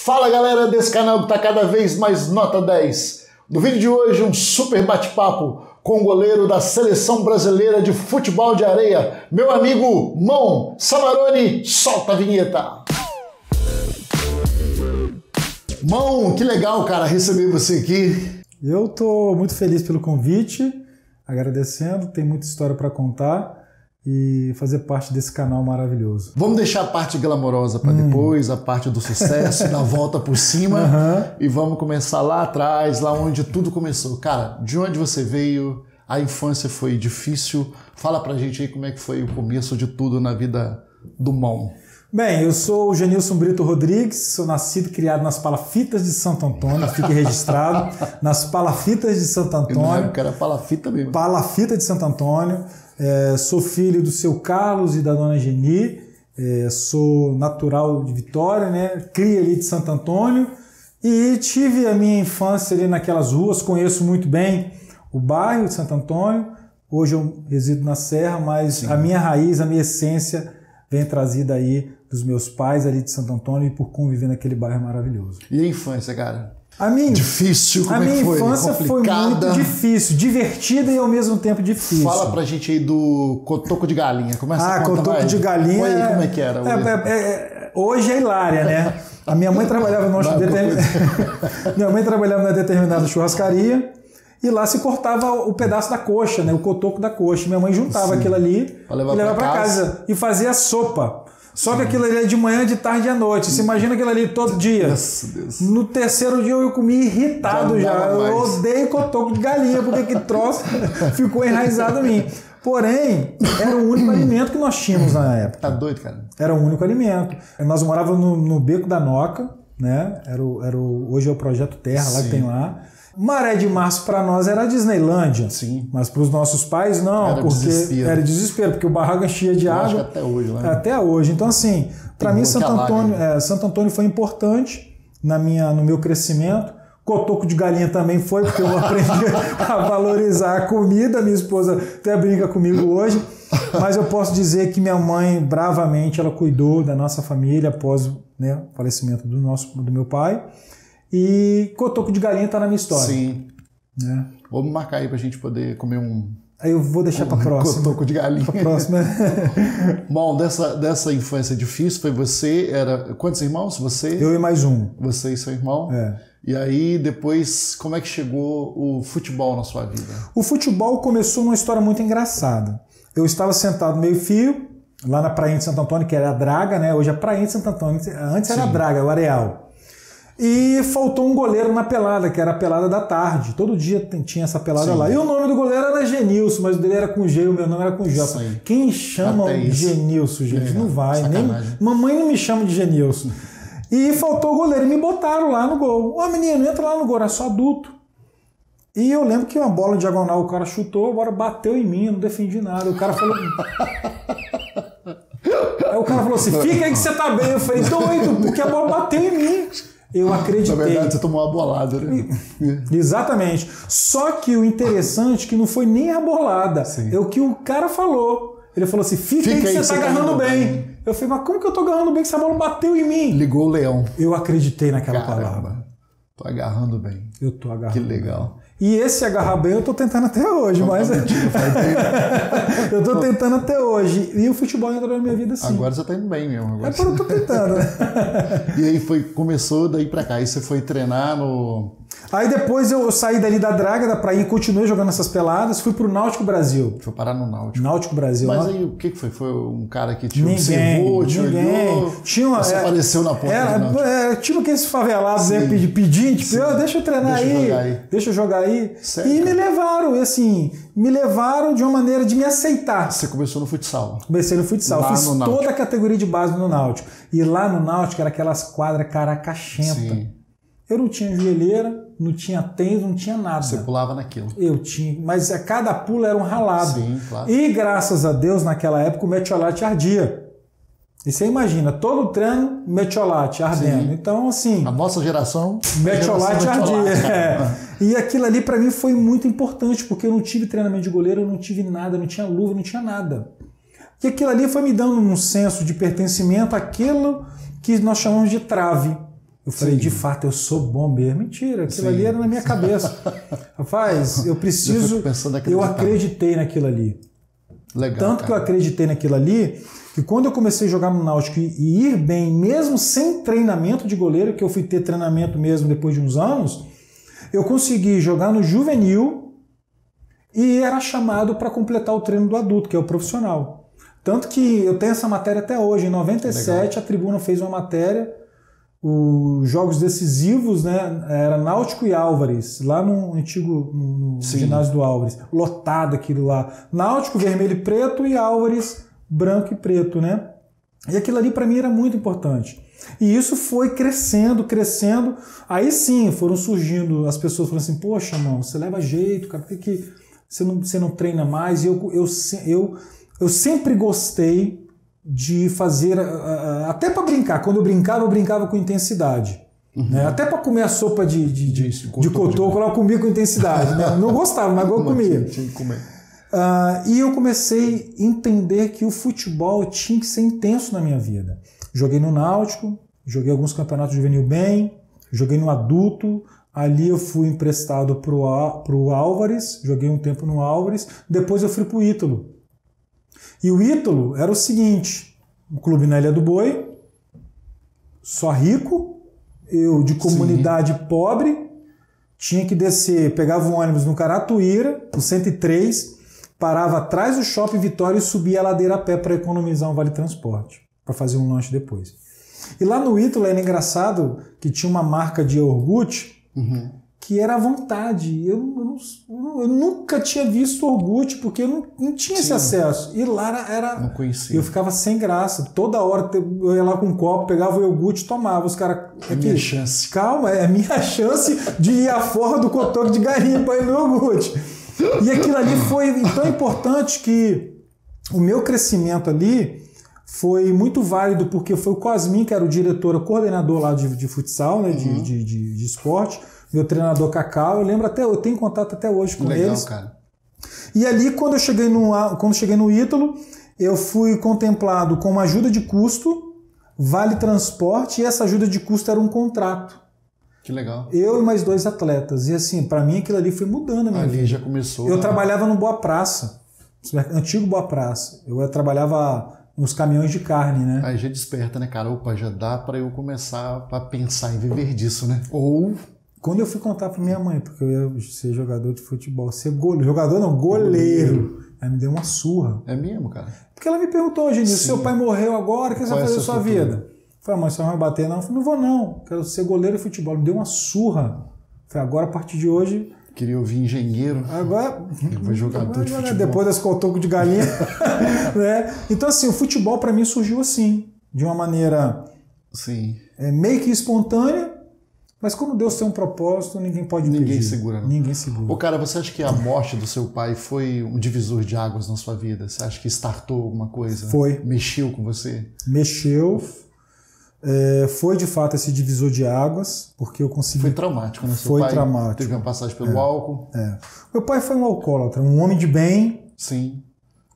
Fala galera desse canal que tá cada vez mais nota 10. No vídeo de hoje um super bate-papo com o goleiro da Seleção Brasileira de Futebol de Areia, meu amigo Mão Samarone. Solta a vinheta. Mão, que legal, cara, receber você aqui. Eu tô muito feliz pelo convite, agradecendo, tem muita história para contar e fazer parte desse canal maravilhoso. Vamos deixar a parte glamourosa para depois, a parte do sucesso, da volta por cima, e vamos começar lá atrás, lá onde tudo começou. Cara, de onde você veio? A infância foi difícil? Fala pra gente aí como é que foi o começo de tudo na vida do Mão. Bem, eu sou o Genilson Brito Rodrigues, sou nascido e criado nas Palafitas de Santo Antônio, fique registrado, nas Palafitas de Santo Antônio. Na época era Palafita mesmo. Palafita de Santo Antônio, sou filho do seu Carlos e da dona Geni, sou natural de Vitória, né? Cria ali de Santo Antônio e tive a minha infância ali naquelas ruas, conheço muito bem o bairro de Santo Antônio, hoje eu resido na Serra, mas sim, a minha raiz, a minha essência vem trazida aí dos meus pais ali de Santo Antônio e por conviver naquele bairro maravilhoso. E a infância, cara? Difícil, como é que foi? A minha infância foi muito difícil, divertida e ao mesmo tempo difícil. Fala pra gente aí do cotoco de galinha. Começa a contar cotoco de galinha. Aí, como é que era? Hoje é hilária, né? A minha mãe trabalhava minha mãe trabalhava numa determinada churrascaria e lá se cortava o pedaço da coxa, né? O cotoco da coxa. Minha mãe juntava aquilo ali e levava pra casa e fazia sopa. Só que aquilo ali é de manhã, de tarde e à noite. Você imagina aquilo ali todo dia. Deus. No terceiro dia eu comi irritado já. Eu odeio cotoco de galinha, porque que troço ficou enraizado em mim. Porém, era o único alimento que nós tínhamos na época. Tá doido, cara? Era o único alimento. Nós morávamos no Beco da Noca, né? Hoje é o Projeto Terra, lá que tem lá. Maré de Março para nós era a Disneylândia. Sim. Mas para os nossos pais não, era desespero, porque o barraco enchia de água. Acho que até hoje, né? Até hoje. Então, assim, para mim Santo Antônio foi importante no meu crescimento. Cotoco de galinha também foi, porque eu aprendi a valorizar a comida. Minha esposa até brinca comigo hoje. Mas eu posso dizer que minha mãe, bravamente, ela cuidou da nossa família após, né, o falecimento do meu pai. E cotoco de galinha tá na minha história. Sim. Né? Vamos marcar aí pra gente poder comer um... Aí eu vou deixar pra próxima. Cotoco de galinha. Pra próxima. Bom, dessa infância difícil, foi você, quantos irmãos? Você? Eu e mais um. Você e seu irmão? É. E aí, depois, como é que chegou o futebol na sua vida? O futebol começou numa história muito engraçada. Eu estava sentado meio-fio, lá na Prainha de Santo Antônio, que era a Draga, né? Hoje é a Prainha de Santo Antônio. Antes era a Draga, o Areal. E faltou um goleiro na pelada, que era a pelada da tarde. Todo dia tinha essa pelada lá. E o nome do goleiro era Genilson, mas o dele era com G, o meu nome era com J. Quem chama Genilson, gente? Não vai. Nem... Mamãe não me chama de Genilson. E faltou o goleiro e me botaram lá no gol. Ô menino, entra lá no gol, era só adulto. E eu lembro que uma bola diagonal o cara chutou, agora bateu em mim, eu não defendi nada. O cara falou... Aí o cara falou assim, fica aí que você tá bem. Eu falei, doido, porque a bola bateu em mim. Eu acreditei. Na verdade, você tomou uma bolada, né? Exatamente. Só que o interessante é que não foi nem a bolada. É o que o cara falou. Ele falou assim, fica aí que você tá agarrando bem. Eu falei, mas como que eu tô agarrando bem que essa bola bateu em mim? Ligou o leão. Eu acreditei naquela palavra. Tô agarrando bem. Eu tô agarrando bem. Que legal. E esse agarrar bem eu tô tentando até hoje, mas... eu tô tentando até hoje. E o futebol entrou na minha vida sim. Agora você tá indo bem mesmo. Agora eu tô tentando, né? E aí começou daí pra cá. Aí você foi treinar no... Aí depois eu saí dali da Draga, da praia, e continuei jogando essas peladas, fui pro Náutico Brasil. Foi parar no Náutico. Náutico Brasil. Mas aí o que foi? Foi um cara que te observou, te olhou? Você apareceu na porta tipo aqueles favelados de pedinte, deixa eu treinar deixa eu jogar aí. Certo. E me levaram, e assim, de uma maneira de me aceitar. Você começou no futsal? Comecei no futsal, lá fiz toda a categoria de base no Náutico. E lá no Náutico era aquelas quadras caracachenta. Sim. Eu não tinha joelheira, não tinha tênis, não tinha nada. Você pulava naquilo. Eu tinha, mas a cada pulo era um ralado. Sim, claro. E graças a Deus, naquela época, o metiolate ardia. E você imagina, todo treino, metiolate ardendo. Sim. Então, assim... A nossa geração... Metiolate ardia. E aquilo ali, para mim, foi muito importante, porque eu não tive treinamento de goleiro, eu não tive nada, não tinha luva, não tinha nada. E aquilo ali foi me dando um senso de pertencimento àquilo que nós chamamos de trave. Eu falei, Sim. de fato, eu sou bom mesmo. Mentira, aquilo ali era na minha cabeça. Rapaz, eu preciso... Eu acreditei naquilo ali. Legal, Tanto cara. que eu acreditei naquilo ali, que quando eu comecei a jogar no Náutico e ir bem, mesmo sem treinamento de goleiro, que eu fui ter treinamento mesmo depois de uns anos, eu consegui jogar no juvenil e era chamado para completar o treino do adulto, que é o profissional. Tanto que eu tenho essa matéria até hoje. Em 97, legal. A Tribuna fez uma matéria, os jogos decisivos, né? Era Náutico e Álvares, lá no antigo no ginásio do Álvares. Lotado aquilo lá. Náutico, vermelho e preto, e Álvares, branco e preto, né? E aquilo ali para mim era muito importante. E isso foi crescendo, crescendo. Aí sim, foram surgindo as pessoas falando assim, poxa, mano, você leva jeito, cara, por que você não treina mais? E eu sempre gostei de fazer, até para brincar. Quando eu brincava com intensidade. Uhum. Né? Até para comer a sopa de cotoco, eu comia com intensidade. Né? Não gostava, mas eu comia. Tinha que comer. E eu comecei a entender que o futebol tinha que ser intenso na minha vida. Joguei no Náutico, joguei alguns campeonatos juvenil bem, joguei no adulto, ali eu fui emprestado para o Álvares, joguei um tempo no Álvares, depois eu fui para o Ítalo. E o Ítalo era o seguinte, um clube na Ilha do Boi, só rico, eu de comunidade pobre, tinha que descer, pegava um ônibus no Caratuíra, no 103, parava atrás do Shopping Vitória e subia a ladeira a pé para economizar um vale-transporte, para fazer um lanche depois. E lá no Ítalo era engraçado que tinha uma marca de iogurte que era à vontade. Eu nunca tinha visto iogurte porque eu não tinha esse acesso. E lá era... Não conhecia. Eu ficava sem graça. Toda hora eu ia lá com um copo, pegava o iogurte e tomava. Os caras... É minha chance. Calma, é a minha chance de ir à forra do cotoco de galinha para ir no iogurte. E aquilo ali foi tão importante que o meu crescimento ali foi muito válido, porque foi o Cosmin, que era o diretor, o coordenador lá de futsal, né, de esporte, meu treinador Cacau, eu tenho contato até hoje com eles. Legal, cara. E ali, quando eu cheguei no Ítalo, eu fui contemplado com uma ajuda de custo, vale transporte, e essa ajuda de custo era um contrato. Que legal. Eu e mais 2 atletas. E assim, para mim aquilo ali foi mudando a minha vida. Ali já começou. Eu trabalhava no Boa Praça, antigo Boa Praça. Eu trabalhava nos caminhões de carne, né? Aí já desperta, né, cara? Opa, já dá para eu começar a pensar em viver disso, né? Ou... Quando eu fui contar para minha mãe, porque eu ia ser jogador de futebol, ser goleiro. Jogador não, goleiro. Aí me deu uma surra. É mesmo, cara? Porque ela me perguntou, Genil, seu pai morreu agora, o que você vai fazer da sua vida? Eu falei, mãe, você vai bater? Não, eu falei, não vou não, quero ser goleiro de futebol. Me deu uma surra. Eu falei, agora a partir de hoje... Queria ouvir engenheiro. Agora... Eu vou jogador de futebol. Depois das cotoco de galinha. Né? Então assim, o futebol para mim surgiu assim, de uma maneira meio que espontânea, mas quando Deus tem um propósito, ninguém pode impedir. Ninguém segura, não. Ninguém segura. Ô, cara, você acha que a morte do seu pai foi um divisor de águas na sua vida? Você acha que startou alguma coisa? Foi. Mexeu com você? Mexeu. Foi de fato esse divisor de águas, porque eu consegui... Foi traumático, né? Foi traumático. Teve uma passagem pelo álcool. Meu pai foi um alcoólatra, um homem de bem. Sim.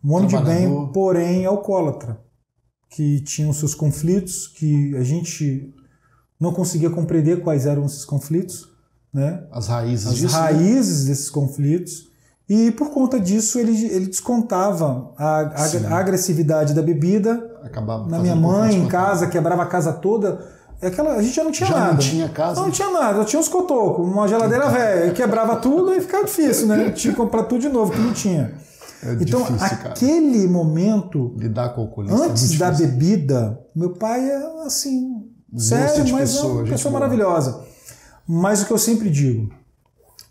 Um homem de bem, porém alcoólatra, que tinha os seus conflitos, que a gente não conseguia compreender quais eram esses conflitos, né? As raízes disso. As raízes desses conflitos. E por conta disso ele descontava a agressividade da bebida. Acabava na minha mãe, em casa, quebrava a casa toda. A gente já não tinha nada. Não tinha casa? Não tinha nada, eu tinha uns cotocos, uma geladeira velha, quebrava tudo e ficava difícil, né? Tinha que comprar tudo de novo, que não tinha. Então, difícil, aquele momento, lidar com o alcoolismo, antes da bebida, meu pai é assim, sério, mas é uma pessoa maravilhosa. Mas o que eu sempre digo,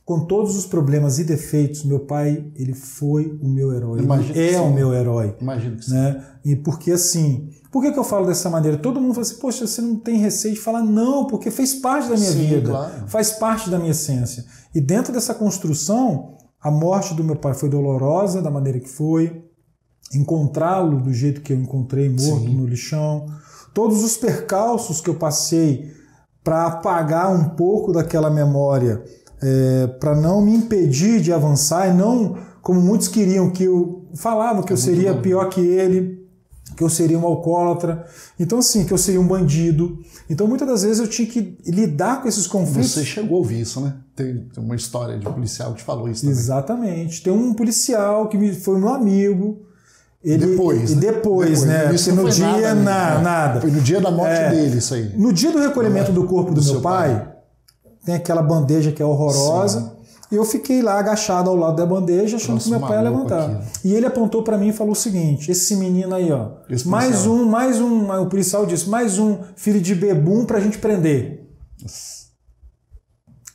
com todos os problemas e defeitos, meu pai, ele foi o meu herói. Ele é o meu herói. Imagino que sim. Né? E porque assim, por que eu falo dessa maneira? Todo mundo fala assim, poxa, você não tem receio de falar? Não, porque fez parte da minha vida, claro. Faz parte da minha essência. E dentro dessa construção, a morte do meu pai foi dolorosa, da maneira que foi. Encontrá-lo do jeito que eu encontrei, morto no lixão. Todos os percalços que eu passei para apagar um pouco daquela memória, para não me impedir de avançar e não, como muitos queriam, que eu falava que eu seria pior que ele, que eu seria um alcoólatra, então assim, que eu seria um bandido. Então muitas das vezes eu tinha que lidar com esses conflitos. Você chegou a ouvir isso, né? Tem uma história de um policial que te falou isso também. Exatamente. Tem um policial que foi meu amigo. Depois, né? Isso Porque não no foi dia, nada. Foi no dia da morte dele, isso aí. No dia do recolhimento do corpo do meu pai, tem aquela bandeja que é horrorosa. Sim. E eu fiquei lá agachado ao lado da bandeja, achando que meu pai ia levantar. Aquilo. E ele apontou para mim e falou o seguinte: esse menino aí, ó, mais um, o policial disse, mais um filho de bebum pra gente prender. Nossa.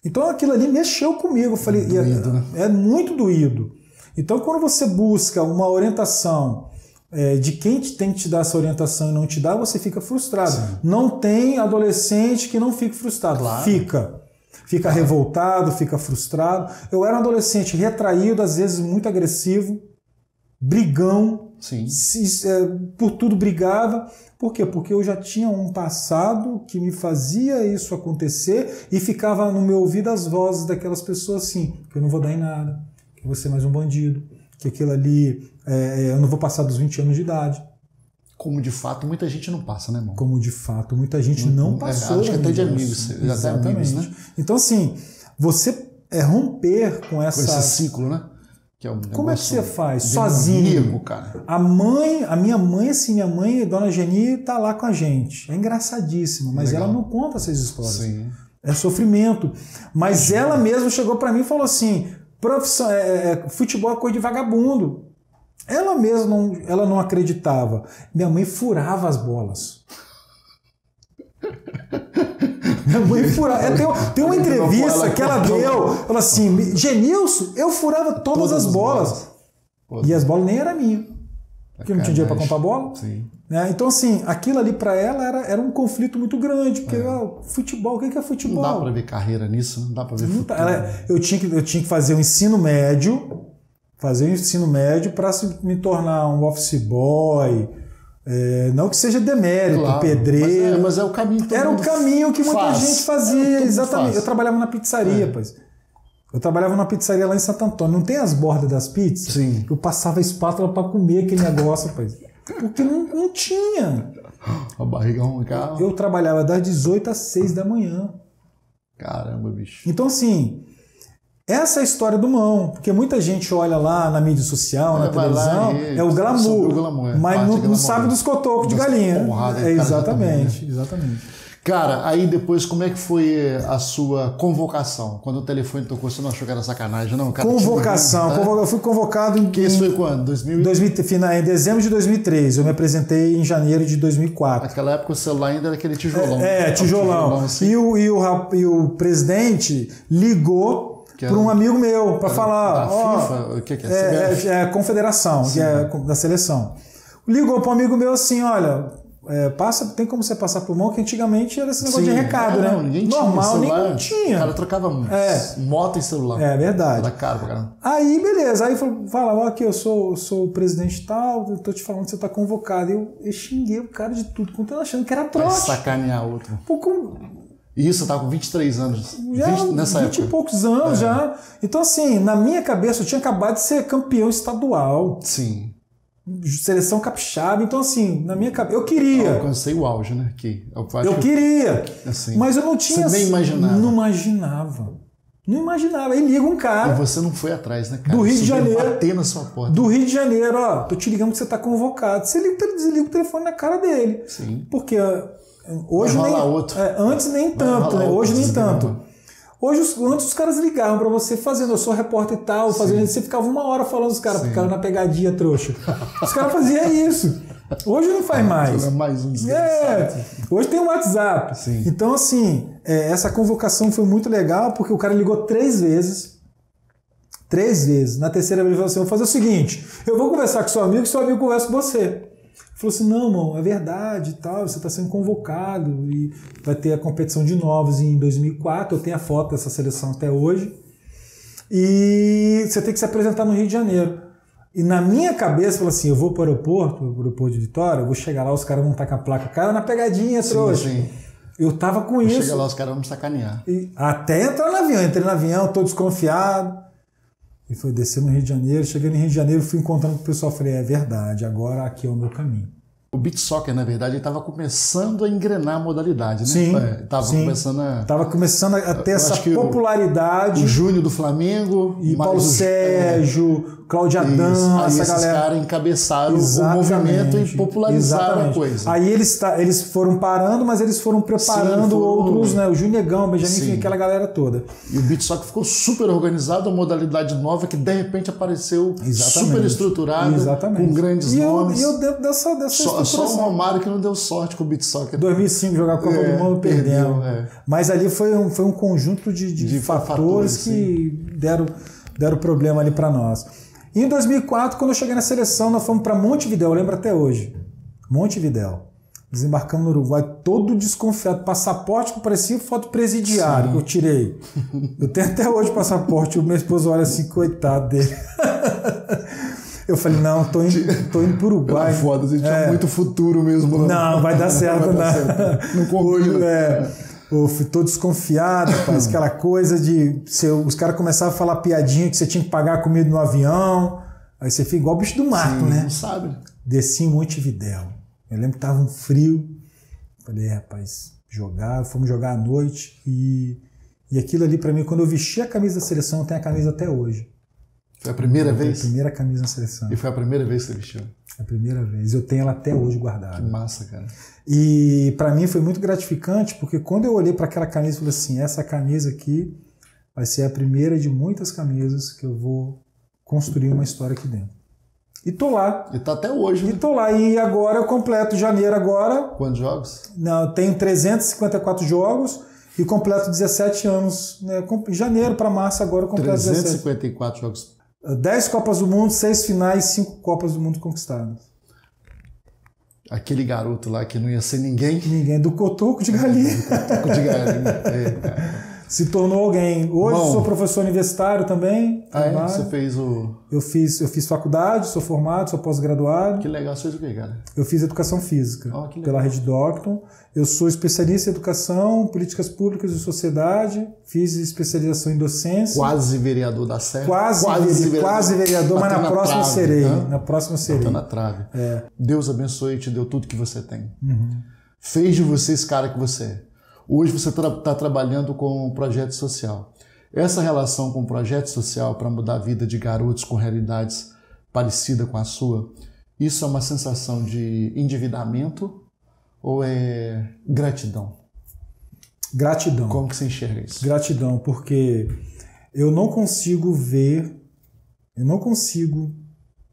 Então aquilo ali mexeu comigo. Eu falei, doído, né? É muito doído. Então quando você busca uma orientação de quem tem que te dar essa orientação e não te dá, você fica frustrado. Sim. Não tem adolescente que não fique frustrado. Claro. Fica revoltado, fica frustrado. Eu era um adolescente retraído, às vezes muito agressivo, brigão. Sim. Por tudo brigava. Por quê? Porque eu já tinha um passado que me fazia isso acontecer e ficava no meu ouvido as vozes daquelas pessoas assim, que eu não vou dar em nada, que você é mais um bandido, que aquilo ali, eu não vou passar dos 20 anos de idade. Como de fato muita gente não passa, né, irmão? Como de fato muita gente não passou. Acho que até de amigos. Exatamente. Amigos, né? Então, assim, você romper com esse ciclo, né? Que é um como é que você faz? Sozinho. Amigo, cara. A minha mãe, assim, Dona Geni, tá lá com a gente. É engraçadíssima, mas legal. Ela não conta essas histórias. Sim. É sofrimento. Mas ela mesma chegou para mim e falou assim: futebol é coisa de vagabundo. Ela mesma ela não acreditava. Minha mãe furava as bolas. Minha mãe furava. Tem uma entrevista que ela deu. Ela assim: Genilson, eu furava todas as bolas. E as bolas nem eram minhas. Porque não tinha dinheiro para comprar bola. Sim. Né? Então, assim, aquilo ali para ela era um conflito muito grande. Porque futebol, o que é futebol? Não dá para ver carreira nisso, não dá para ver futebol. Eu tinha que fazer o ensino médio. Para me tornar um office boy, não que seja demérito, claro, pedreiro. Mas é o caminho que era o caminho que muita gente fazia, exatamente. Eu trabalhava na pizzaria, pois. Eu trabalhava numa pizzaria lá em Santo Antônio. Não tem as bordas das pizzas? Sim. Eu passava a espátula para comer aquele negócio, pois. Porque não tinha. A barriga roncava. Eu trabalhava das 18 às 6 da manhã. Caramba, bicho. Então, assim, essa é a história do mão, porque muita gente olha lá na mídia social, na televisão, é o glamour, mas não sabe dos cotocos de galinha. Exatamente. Cara, aí depois como é que foi a sua convocação? Quando o telefone tocou, você não achou que era sacanagem? Não, cara, convocação, eu fui convocado em... Que isso foi quando? Em dezembro de 2003, eu me apresentei em janeiro de 2004. Naquela época o celular ainda era aquele tijolão. Tijolão. Assim. E o presidente ligou por um amigo meu, para falar... FIFA? O que é? É a confederação, que é da seleção. Ligou para um amigo meu assim, olha, tem como você passar por mão, que antigamente era esse negócio de recado, né? Não, ninguém normal, tinha nem tinha. O cara trocava moto e celular. É verdade. Era caro pra caramba. Aí, beleza. Aí fala, aqui, eu sou o presidente tal, eu tô te falando que você tá convocado. Eu xinguei o cara de tudo, achando que era trote. Vai sacanear outro. Isso, eu tava com 23 anos. Nessa época. 20 e poucos anos já. Então, assim, na minha cabeça, eu tinha acabado de ser campeão estadual. Sim. Seleção capixaba. Então, assim, na minha cabeça, eu queria. Eu alcancei o auge, né? Eu queria. Assim, mas eu não tinha... Você nem imaginava. Não imaginava. Aí liga um cara... E você não foi atrás, né, cara? Do Rio de Janeiro. Bater na sua porta. Do Rio de Janeiro, tô te ligando que você tá convocado. Você desliga o telefone na cara dele. Sim. Porque... Hoje antes nem tanto, né? Hoje nem tanto. Antes os caras ligavam pra você fazendo, eu sou repórter e tal, fazendo, você ficava 1 hora falando os caras, ficavam na pegadinha trouxa. Os caras faziam isso. Hoje não faz mais. Mais um desgraçado. Hoje tem o WhatsApp. Sim. Então, assim, essa convocação foi muito legal, porque o cara ligou 3 vezes. 3 vezes. Na terceira vez ele falou assim: eu vou fazer o seguinte, eu vou conversar com seu amigo, conversa com você. Falou assim: não, irmão, é verdade e tal, você está sendo convocado e vai ter a competição de novos em 2004, eu tenho a foto dessa seleção até hoje, e você tem que se apresentar no Rio de Janeiro. E na minha cabeça, falou assim: eu vou para o aeroporto de Vitória, eu vou chegar lá, os caras vão estar com a placa, cara na pegadinha, trouxa. Sim. Eu tava com isso. Chegar lá, os caras vão me sacanear. Até entrar no avião, entrei no avião, tô desconfiado. E foi descer no Rio de Janeiro, cheguei no Rio de Janeiro, fui encontrando com o pessoal, falei: é verdade, agora aqui é o meu caminho. O beach soccer, na verdade, estava começando a engrenar a modalidade, né? Sim, Estava começando a ter essa popularidade. O Júnior do Flamengo, e Paulo Sérgio, Cláudio Adão, essa esses galera. caras encabeçaram o movimento e popularizaram a coisa. Aí eles foram parando, mas eles foram preparando outros, né? O Júnior, o Benjamin, aquela galera toda. E o beach soccer ficou super organizado, uma modalidade nova que de repente apareceu super estruturada, com grandes nomes. E eu dentro dessa Só o Romário que não deu sorte com o beach soccer. 2005 jogar Copa do Mundo, perdeu. Mas ali foi um conjunto de fatores que deram problema ali para nós. E em 2004, quando eu cheguei na seleção, nós fomos para Montevidéu, eu lembro até hoje. Montevidéu. Desembarcamos no Uruguai, todo desconfiado. Passaporte que parecia foto presidiário que eu tirei. Eu tenho até hoje passaporte. O meu esposo olha assim, coitado dele. Eu falei, não, tô indo pro Uruguai. Foda, você tinha muito futuro mesmo. Não, vai dar certo, não. Não combina. Eu fui todo desconfiado, parece aquela coisa de... os caras começavam a falar piadinha que você tinha que pagar a comida no avião. Aí você fica igual bicho do mato, né? Não sabe. Desci em Montevidéu. Eu lembro que tava um frio. Falei, rapaz, fomos jogar à noite. E aquilo ali pra mim, quando eu vesti a camisa da seleção, eu tenho a camisa até hoje. Foi a primeira vez? Foi a primeira camisa na seleção. E foi a primeira vez que você vestiu? A primeira vez. Eu tenho ela até hoje guardada. Que massa, cara. E para mim foi muito gratificante, porque quando eu olhei para aquela camisa, eu falei assim, essa camisa aqui vai ser a primeira de muitas camisas que eu vou construir uma história aqui dentro. E tô lá. E tá até hoje, né? E tô lá. E agora eu completo janeiro agora. Quantos jogos? Não, eu tenho 354 jogos e completo 17 anos. Né? Janeiro para março agora eu completo 354 jogos. 10 Copas do Mundo, 6 finais, 5 Copas do Mundo conquistadas. Aquele garoto lá que não ia ser ninguém. Ninguém, do cotoco de galinha. Do cotoco de galinha. Se tornou alguém. Hoje sou professor universitário também. Você fez o... Eu fiz faculdade, sou formado, sou pós-graduado. Que legal, você fez o que, cara? Eu fiz educação física pela Rede Docton. Eu sou especialista em educação, políticas públicas e sociedade. Fiz especialização em docência. Quase vereador da Serra. Quase vereador, mas na próxima serei. Na próxima serei. Tá na trave. Deus abençoe e te deu tudo que você tem. Fez de você esse cara que você é. Hoje você está trabalhando com um projeto social. Essa relação com o projeto social para mudar a vida de garotos com realidades parecidas com a sua, isso é uma sensação de endividamento ou é gratidão? Gratidão. Como que você enxerga isso? Gratidão, porque eu não consigo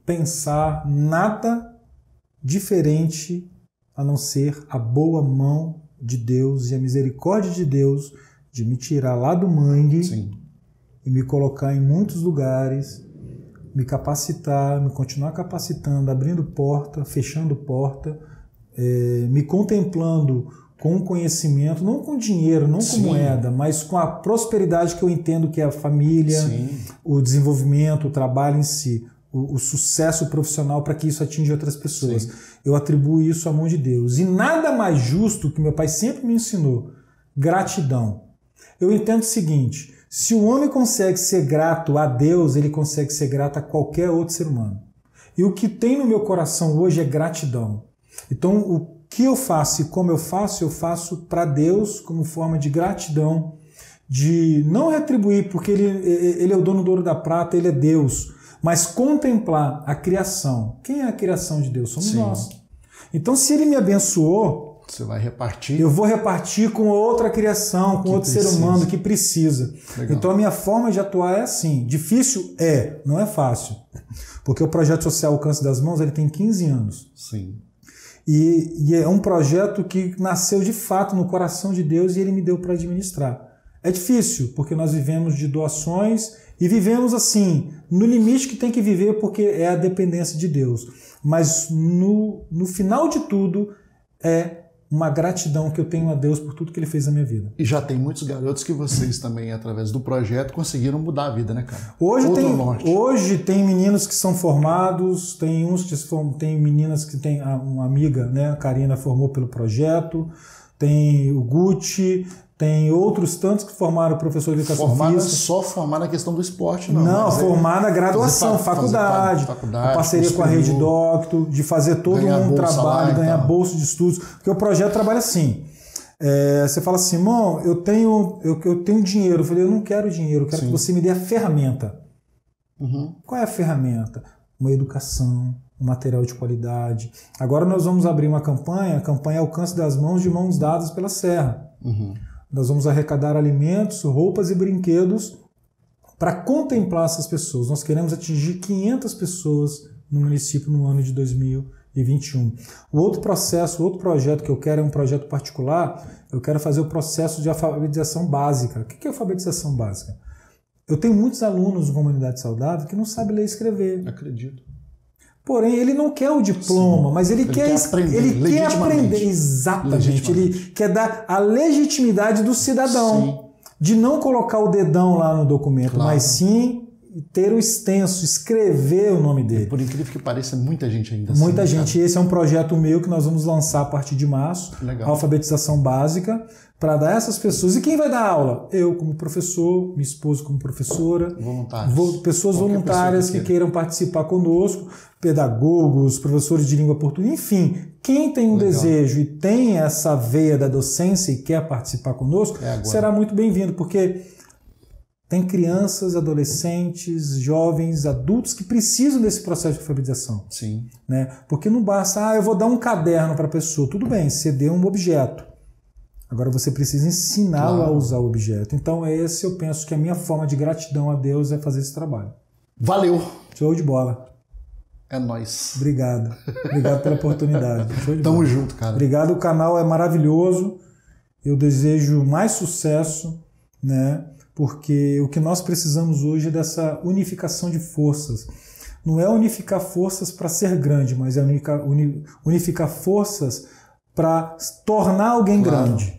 pensar nada diferente a não ser a boa mão de Deus e a misericórdia de Deus de me tirar lá do mangue e me colocar em muitos lugares, me capacitar, me continuar capacitando, abrindo porta, fechando porta, me contemplando com conhecimento, não com dinheiro, não com moeda, mas com a prosperidade que eu entendo que é a família, o desenvolvimento, o trabalho em si, o sucesso profissional para que isso atinja outras pessoas. Eu atribuo isso à mão de Deus. E nada mais justo que meu pai sempre me ensinou, gratidão. Eu entendo o seguinte, se o homem consegue ser grato a Deus, ele consegue ser grato a qualquer outro ser humano. E o que tem no meu coração hoje é gratidão. Então, o que eu faço e como eu faço para Deus como forma de gratidão, de não retribuir, porque ele é o dono do ouro da prata, ele é Deus, mas contemplar a criação. Quem é a criação de Deus? Somos nós. Então, se ele me abençoou, você vai repartir. Eu vou repartir com outra criação, com outro ser humano que precisa. Legal. Então, a minha forma de atuar é assim. Difícil? Não é fácil. Porque o projeto social Alcance das Mãos ele tem 15 anos. Sim. E é um projeto que nasceu de fato no coração de Deus e ele me deu para administrar. É difícil, porque nós vivemos de doações e vivemos assim, no limite que tem que viver, porque é a dependência de Deus. Mas no final de tudo, é uma gratidão que eu tenho a Deus por tudo que Ele fez na minha vida. E já tem muitos garotos que vocês também, através do projeto, conseguiram mudar a vida, né, cara? Hoje tem meninos que são formados, tem meninas que tem uma amiga, né, a Karina formou pelo projeto, tem o Gucci, Tem outros tantos que formaram professor de educação física. Só formar na questão do esporte, não. Não, formar na graduação, faculdade, a parceria com a Rede Docto, de fazer todo um trabalho, ganhar bolsa de estudos. Porque o projeto trabalha assim. Você fala assim, irmão, eu tenho dinheiro. Eu falei, eu não quero dinheiro, eu quero que você me dê a ferramenta. Qual é a ferramenta? Uma educação, um material de qualidade. Agora nós vamos abrir uma campanha, a campanha Alcance das Mãos de Mãos Dadas pela Serra. Nós vamos arrecadar alimentos, roupas e brinquedos para contemplar essas pessoas. Nós queremos atingir 500 pessoas no município no ano de 2021. O outro processo, o outro projeto que eu quero é um projeto particular. Eu quero fazer o processo de alfabetização básica. O que é alfabetização básica? Eu tenho muitos alunos de comunidade saudável que não sabem ler e escrever. Acredito. Porém, ele não quer o diploma, mas ele quer aprender. Ele quer aprender, exatamente. Ele quer dar a legitimidade do cidadão. De não colocar o dedão lá no documento, mas sim ter o extenso, escrever o nome dele. Por incrível que pareça, muita gente ainda Muita gente. Cara. Esse é um projeto meu que nós vamos lançar a partir de março. Legal. Alfabetização básica, para dar a essas pessoas. E quem vai dar aula? Eu como professor, minha esposa como professora. Voluntários. Pessoas voluntárias que queiram participar conosco, pedagogos, professores de língua portuguesa, enfim. Quem tem um desejo e tem essa veia da docência e quer participar conosco, será muito bem-vindo, porque tem crianças, adolescentes, jovens, adultos que precisam desse processo de alfabetização. Sim. Né? Porque não basta, eu vou dar um caderno para a pessoa. Tudo bem, você deu um objeto. Agora você precisa ensiná-lo a usar o objeto. Então eu penso que a minha forma de gratidão a Deus é fazer esse trabalho. Valeu! Show de bola. É nóis. Obrigado. Obrigado pela oportunidade. Show de Tamo bola. junto, cara. Obrigado, o canal é maravilhoso. Eu desejo mais sucesso, né? Porque o que nós precisamos hoje é dessa unificação de forças. Não é unificar forças para ser grande, mas é unificar forças para tornar alguém grande.